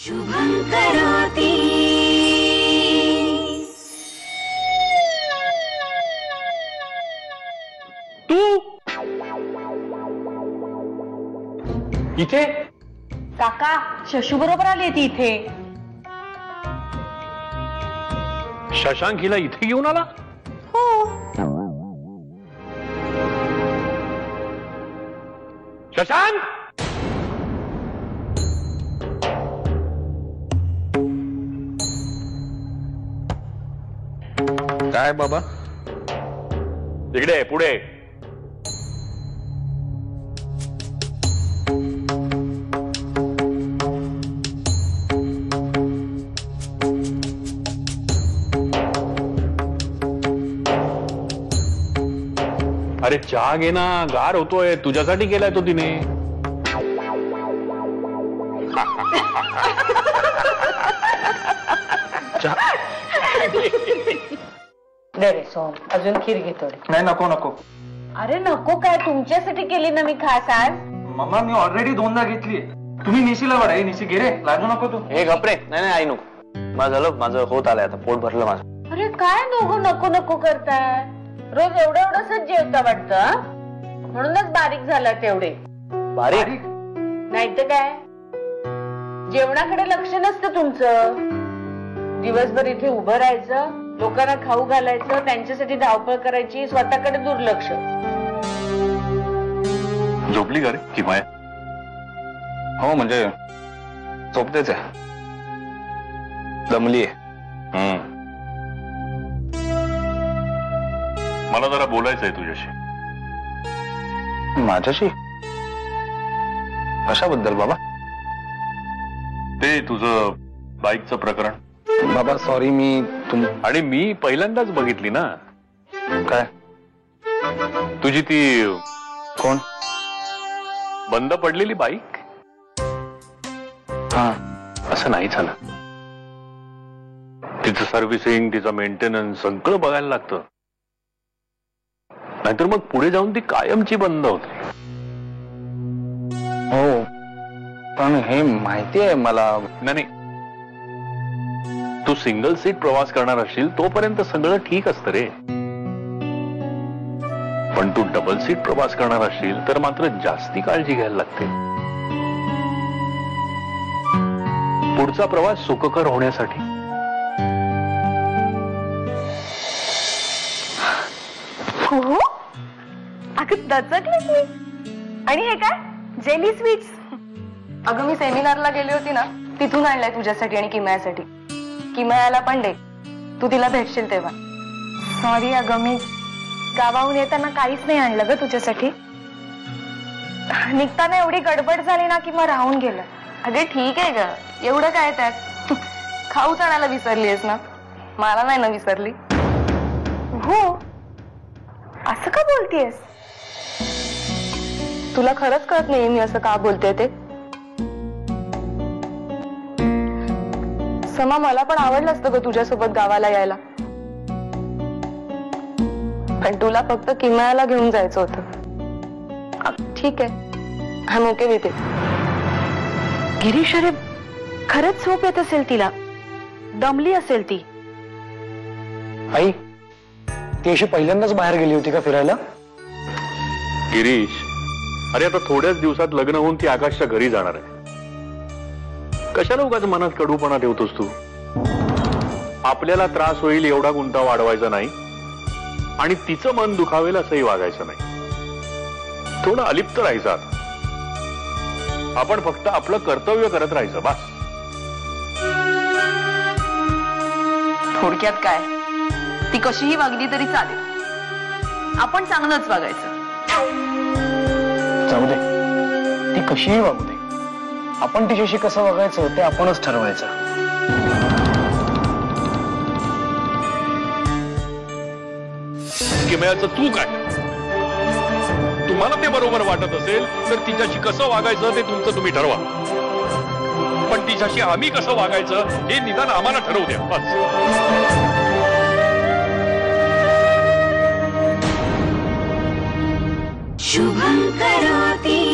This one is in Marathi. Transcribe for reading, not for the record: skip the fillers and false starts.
शुभं करोति। तू इथे? काका शशू बरोबर आली ती इथे. शशांक हिला इथे घेऊन आला? हो. शशांक, काय बाबा? इकडे पुढे. अरे चहा घे ना, गार होतोय. तुझ्यासाठी केलाय तो तिने. दे रे सोम, अजून खीर घे थोडी. नाही, नको नको. अरे नको काय, तुमच्यासाठी केली ना मी खास आज. मम्मा मी ऑलरेडी 2दा घेतली. तुम्ही निशीला वाढा. निशी घे रे, लागू नको तू. हे घपरे. नाही नाही आई नको. माझं झालं, माझं होत आलंय आता. पोट भरलं माझं. अरे काय दोघं नको नको करताय. रोज एवढंच जेवता वाटतं, म्हणूनच बारीक झाला तेवढे. बारीक? नाही तर काय, जेवणाकडे लक्ष नसतं तुमचं. दिवसभर इथे उभं राहायचं, लोकांना खाऊ घालायचं, त्यांच्यासाठी धावपळ करायची, स्वतःकडे दुर्लक्ष. झोपली का रे किमाया? हो म्हणजे झोपतेच आहे. दमली आहे. मला जरा बोलायचंय तुझ्याशी. माझ्याशी? कशाबद्दल बाबा? ते तुझं बाईकचं प्रकरण. बाबा सॉरी, मी आणि मी पहिल्यांदाच बघितली ना. काय? तुझी ती कोण? बंद पडलेली बाईक. हा, असं नाही झालं. तिचं सर्व्हिसिंग, तिचं मेंटेनन्स सगळं बघायला लागतं. नाहीतर मग पुढे जाऊन ती कायमची बंद होते. हो पण हे माहिती आहे मला. नाही, तू सिंगल सीट प्रवास करणार असशील तोपर्यंत सगळं ठीक असतं रे. पण तू डबल सीट प्रवास करणार असशील तर मात्र जास्ती काळजी घ्यायला लागते. पुढचा प्रवास सुखकर होण्यासाठी. हो अगं दचकलीस मी. आणि हे काय जेली स्वीट्स? अगं मी सेमिनारला गेली होती ना, तिथून आणलंय तुझ्यासाठी आणि किमयासाठी. किमयाला पण दे, तू तिला भेटशील तेव्हा. सॉरी अगं, मी गावाहून येताना काहीच नाही आणलं ग तुझ्यासाठी. निघताना एवढी गडबड झाली ना की मग राहून गेलं. अगे ठीक आहे ग, एवढं काय त्यात. खाऊच आणायला विसरलीयस ना? मला नाही ना विसरली. हो, असं का बोलतेस? तुला खरंच कळत नाही मी असं का बोलते ते? समा, मला पण आवडलं असतं ग तुझ्यासोबत गावाला यायला, पण तुला फक्त किमयाला घेऊन जायचं होतं. ठीक आहे, हा ओके विथे. गिरीश, अरे खरंच झोप येत असेल तिला, दमली असेल ती. आई, ती अशी पहिल्यांदाच बाहेर गेली होती का फिरायला? गिरीश, अरे आता थोड्याच दिवसात लग्न होऊन ती आकाशच्या घरी जाणार आहे. कशाला उगाच मनात कडूपणा ठेवतोस तू? आपल्याला त्रास होईल एवढा गुंता वाढवायचा नाही आणि तिचं मन दुखावेल असंही वागायचं नाही. थोडं अलिप्त राहायचं. आता आपण फक्त आपलं कर्तव्य करत राहायचं बस. थोडक्यात काय, ती कशीही वागली तरी चालेल, आपण चांगलंच वागायचं. जाऊ दे, ती कशीही वागू दे. आपण तिच्याशी कसं वागायचं ते आपणच ठरवायचं. किमयाचं तू काय? तुम्हाला ते बरोबर वाटत असेल तर तिच्याशी कसं वागायचं ते तुमचं तुम्ही ठरवा. पण तिच्याशी आम्ही कसं वागायचं हे निदान आम्हाला ठरवू द्या बस. शुभं करोति।